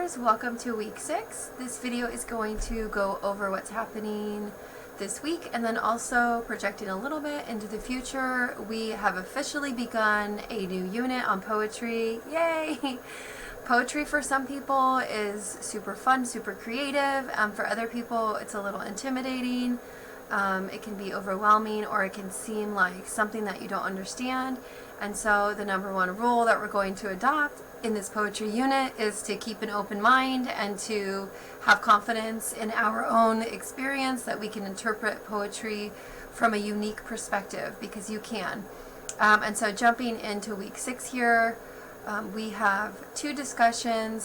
poeters, welcome to week 6. This video is going to go over what's happening this week and then also projecting a little bit into the future. We have officially begun a new unit on poetry. Yay! Poetry for some people is super fun, super creative. For other people it's a little intimidating. It can be overwhelming, or it can seem like something that you don't understand. And so the number one rule that we're going to adopt in this poetry unit is to keep an open mind and to have confidence in our own experience that we can interpret poetry from a unique perspective, because you can. And so jumping into week 6 here, we have 2 discussion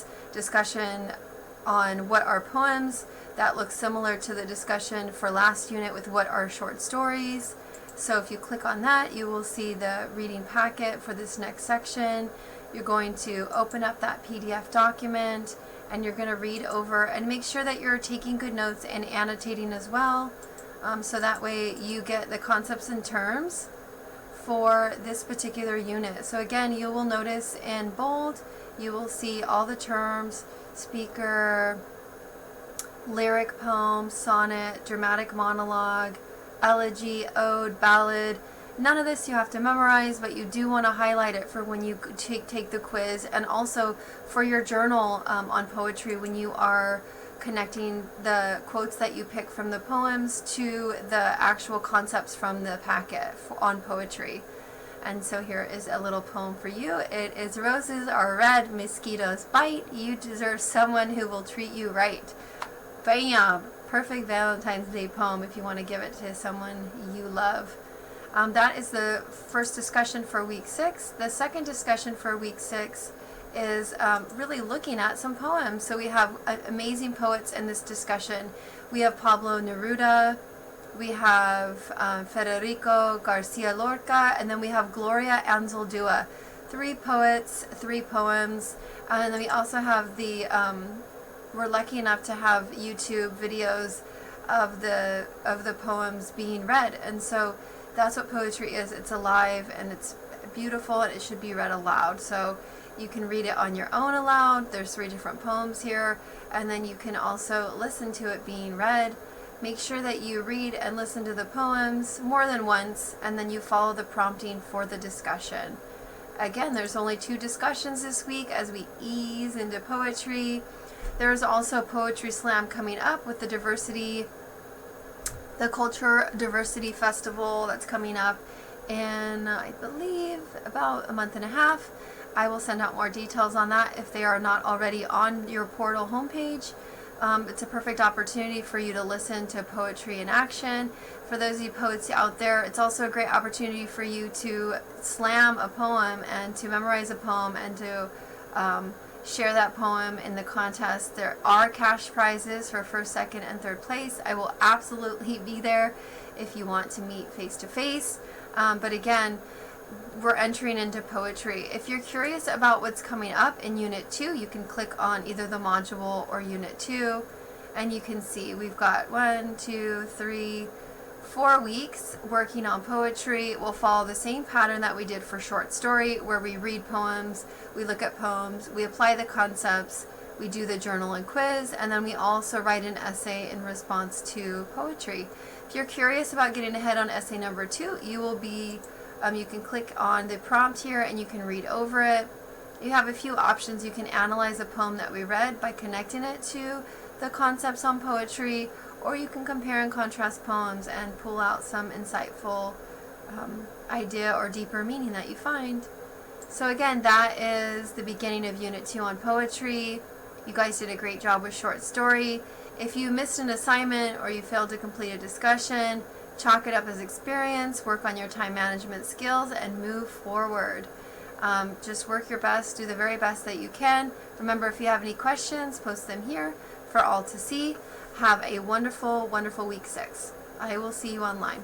on what are poems that look similar to the discussion for last unit with what are short stories. So if you click on that, you will see the reading packet for this next section. You're going to open up that PDF document and you're going to read over and make sure that you're taking good notes and annotating as well, so that way you get the concepts and terms for this particular unit. So again, you will notice in bold, you will see all the terms: speaker, lyric poem, sonnet, dramatic monologue, elegy, ode, ballad. None of this you have to memorize, but you do want to highlight it for when you take the quiz, and also for your journal on poetry when you are connecting the quotes that you pick from the poems to the actual concepts from the packet on poetry. And so here is a little poem for you. It is: roses are red, mosquitoes bite, you deserve someone who will treat you right. Bam! Perfect Valentine's Day poem if you want to give it to someone you love. That is the first discussion for week 6. The second discussion for week 6 is really looking at some poems. So we have amazing poets in this discussion. We have Pablo Neruda, we have Federico Garcia Lorca, and then we have Gloria Anzaldúa. 3 poets, 3 poems, and then we also have the we're lucky enough to have YouTube videos of the poems being read. And so that's what poetry is. It's alive and it's beautiful, and it should be read aloud. So you can read it on your own aloud. There's 3 different poems here, and then you can also listen to it being read. Make sure that you read and listen to the poems more than once, and then you follow the prompting for the discussion. Again, there's only 2 discussions this week as we ease into poetry. There's also Poetry Slam coming up with the Culture Diversity Festival that's coming up in, I believe, about a month and a half. I will send out more details on that if they are not already on your portal homepage. It's a perfect opportunity for you to listen to poetry in action. For those of you poets out there, it's also a great opportunity for you to slam a poem and to memorize a poem and to share that poem in the contest. There are cash prizes for 1st, 2nd, and 3rd place. I will absolutely be there if you want to meet face to face. But again, we're entering into poetry. If you're curious about what's coming up in Unit 2, you can click on either the module or Unit 2, and you can see we've got 1, 2, 3, 4 weeks working on poetry. We'll follow the same pattern that we did for short story, where we read poems, we look at poems, we apply the concepts, we do the journal and quiz, and then we also write an essay in response to poetry. If you're curious about getting ahead on essay number 2, you can click on the prompt here and you can read over it. You have a few options. You can analyze a poem that we read by connecting it to the concepts on poetry, or you can compare and contrast poems and pull out some insightful idea or deeper meaning that you find. So again, that is the beginning of Unit 2 on poetry. You guys did a great job with short story. If you missed an assignment or you failed to complete a discussion, chalk it up as experience, work on your time management skills, and move forward. Just work your best, do the very best that you can. Remember, if you have any questions, post them here for all to see. Have a wonderful, wonderful week 6. I will see you online.